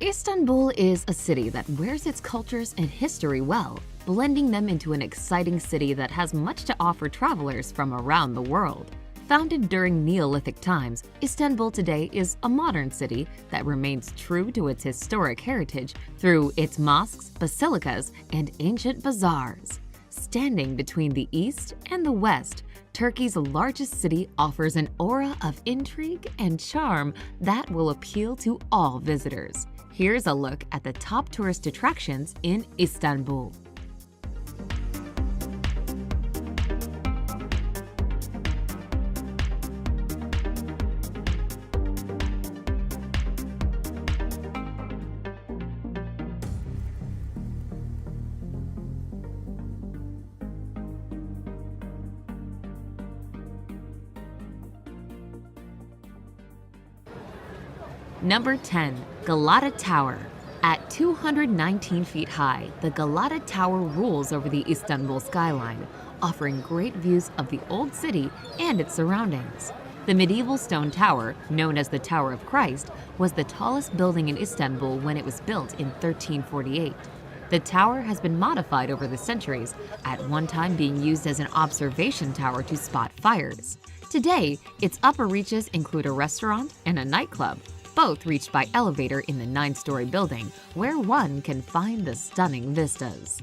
Istanbul is a city that wears its cultures and history well, blending them into an exciting city that has much to offer travelers from around the world. Founded during Neolithic times, Istanbul today is a modern city that remains true to its historic heritage through its mosques, basilicas, and ancient bazaars. Standing between the east and the west, Turkey's largest city offers an aura of intrigue and charm that will appeal to all visitors. Here's a look at the top tourist attractions in Istanbul. Number 10. Galata Tower. At 219 feet high, the Galata Tower rules over the Istanbul skyline, offering great views of the old city and its surroundings. The medieval stone tower, known as the Tower of Christ, was the tallest building in Istanbul when it was built in 1348. The tower has been modified over the centuries, at one time being used as an observation tower to spot fires. Today, its upper reaches include a restaurant and a nightclub, both reached by elevator in the 9-story building, where one can find the stunning vistas.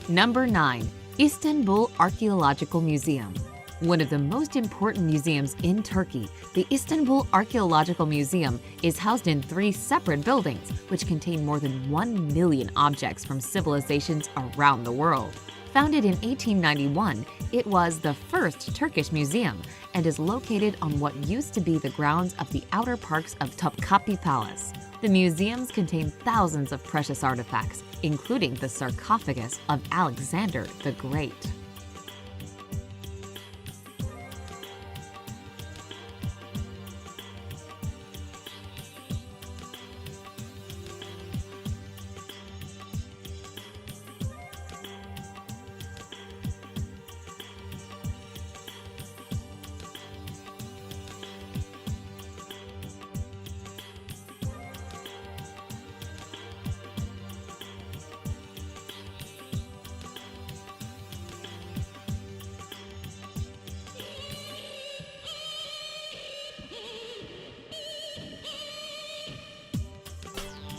Number 9. Istanbul Archeological Museum. One of the most important museums in Turkey, the Istanbul Archeological Museum is housed in 3 separate buildings, which contain more than 1 million objects from civilizations around the world. Founded in 1891, it was the first Turkish museum and is located on what used to be the grounds of the outer parks of Topkapi Palace. The museums contain thousands of precious artifacts, including the sarcophagus of Alexander the Great.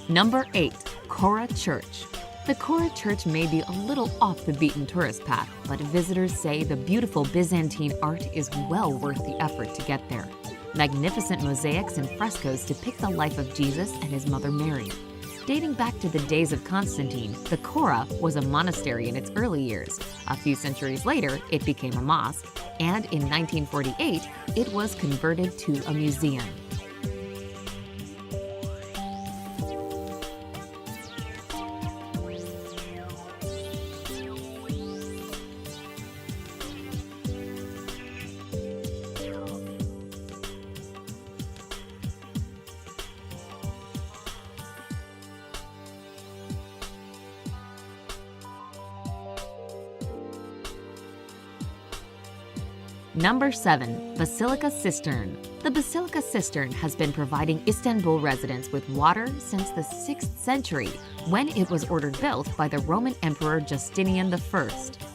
Number 8. Chora Church. The Chora Church may be a little off the beaten tourist path, but visitors say the beautiful Byzantine art is well worth the effort to get there. Magnificent mosaics and frescoes depict the life of Jesus and his mother Mary. Dating back to the days of Constantine, the Chora was a monastery in its early years. A few centuries later, it became a mosque, and in 1948, it was converted to a museum. Number 7. Basilica Cistern. The Basilica Cistern has been providing Istanbul residents with water since the 6th century, when it was ordered built by the Roman Emperor Justinian I.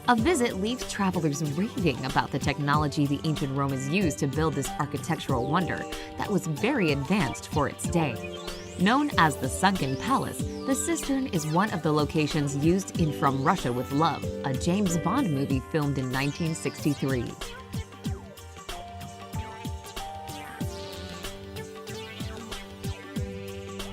A visit leaves travelers raving about the technology the ancient Romans used to build this architectural wonder that was very advanced for its day. Known as the Sunken Palace, the cistern is one of the locations used in From Russia with Love, a James Bond movie filmed in 1963.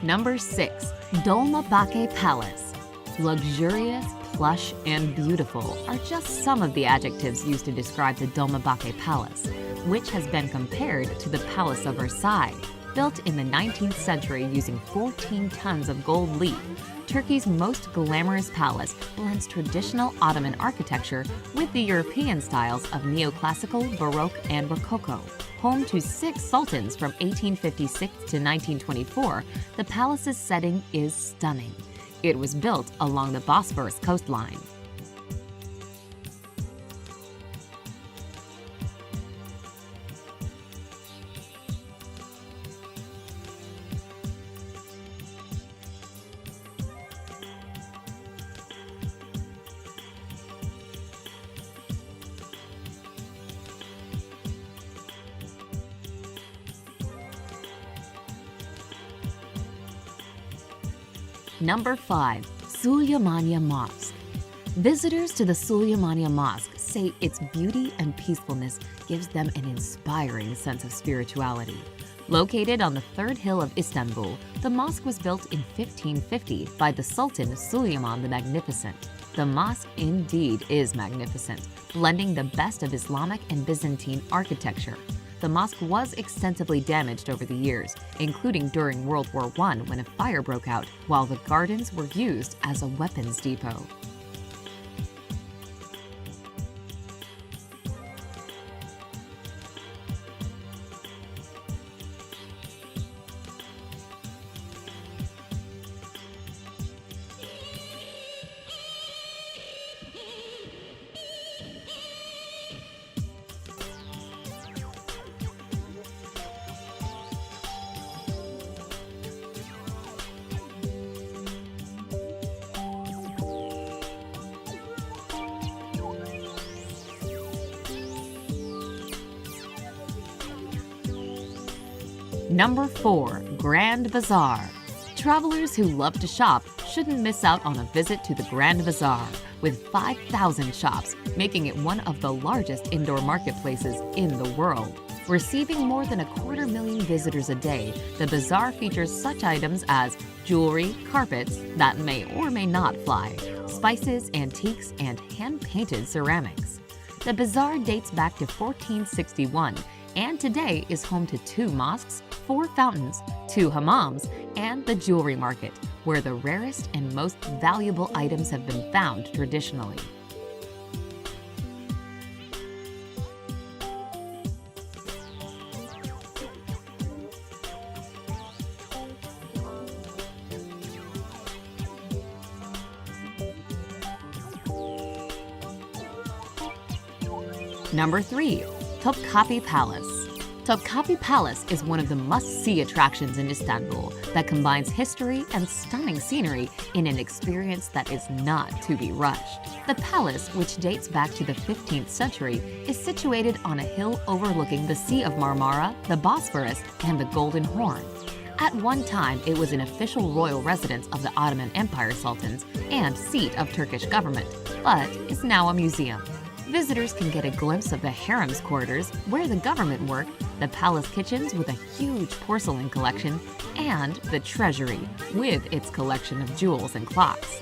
Number 6. Dolmabahce Palace. Luxurious, plush, and beautiful are just some of the adjectives used to describe the Dolmabahce Palace, which has been compared to the Palace of Versailles, built in the 19th century using 14 tons of gold leaf. Turkey's most glamorous palace blends traditional Ottoman architecture with the European styles of neoclassical, Baroque, and Rococo. Home to 6 sultans from 1856 to 1924, the palace's setting is stunning. It was built along the Bosphorus coastline. Number 5. Suleymaniye Mosque. Visitors to the Suleymaniye Mosque say its beauty and peacefulness gives them an inspiring sense of spirituality. Located on the third hill of Istanbul, the mosque was built in 1550 by the Sultan Süleyman the Magnificent. The mosque indeed is magnificent, blending the best of Islamic and Byzantine architecture. The mosque was extensively damaged over the years, including during World War I when a fire broke out, while the gardens were used as a weapons depot. Number 4. Grand Bazaar. Travelers who love to shop shouldn't miss out on a visit to the Grand Bazaar, with 5,000 shops, making it one of the largest indoor marketplaces in the world. Receiving more than 250,000 visitors a day, the bazaar features such items as jewelry, carpets that may or may not fly, spices, antiques, and hand-painted ceramics. The bazaar dates back to 1461 and today is home to 2 mosques, 4 fountains, 2 hammams, and the jewelry market, where the rarest and most valuable items have been found traditionally. Number 3. Topkapi Palace. Topkapi Palace is one of the must-see attractions in Istanbul that combines history and stunning scenery in an experience that is not to be rushed. The palace, which dates back to the 15th century, is situated on a hill overlooking the Sea of Marmara, the Bosphorus, and the Golden Horn. At one time, it was an official royal residence of the Ottoman Empire sultans and seat of Turkish government, but is now a museum. Visitors can get a glimpse of the harem's quarters, where the government worked, the palace kitchens with a huge porcelain collection, and the treasury, with its collection of jewels and clocks.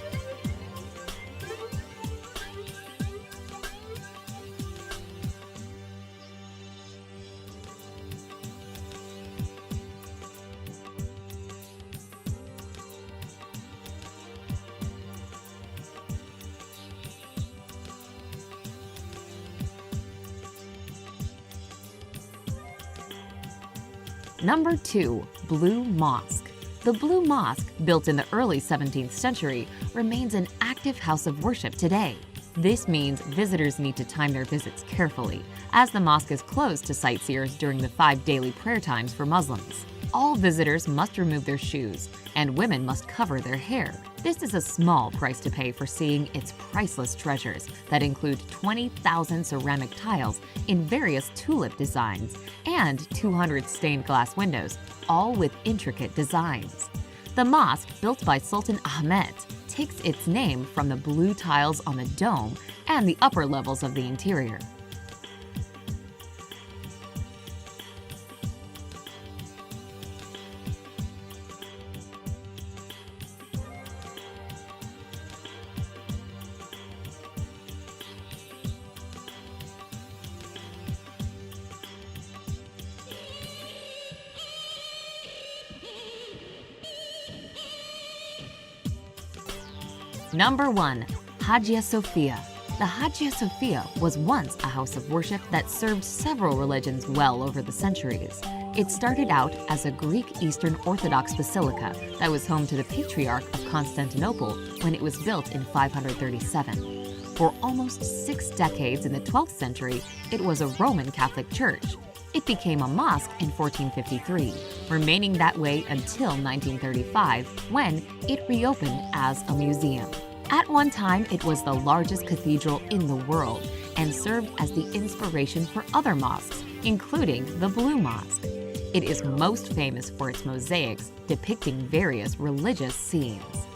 Number 2. Blue Mosque. The Blue Mosque, built in the early 17th century, remains an active house of worship today. This means visitors need to time their visits carefully, as the mosque is closed to sightseers during the 5 daily prayer times for Muslims. All visitors must remove their shoes, and women must cover their hair. This is a small price to pay for seeing its priceless treasures that include 20,000 ceramic tiles in various tulip designs and 200 stained glass windows, all with intricate designs. The mosque, built by Sultan Ahmet, takes its name from the blue tiles on the dome and the upper levels of the interior. Number 1. Hagia Sophia. The Hagia Sophia was once a house of worship that served several religions well over the centuries. It started out as a Greek Eastern Orthodox basilica that was home to the Patriarch of Constantinople when it was built in 537. For almost 6 decades in the 12th century, it was a Roman Catholic church. It became a mosque in 1453, remaining that way until 1935, when it reopened as a museum. At one time, it was the largest cathedral in the world and served as the inspiration for other mosques, including the Blue Mosque. It is most famous for its mosaics depicting various religious scenes.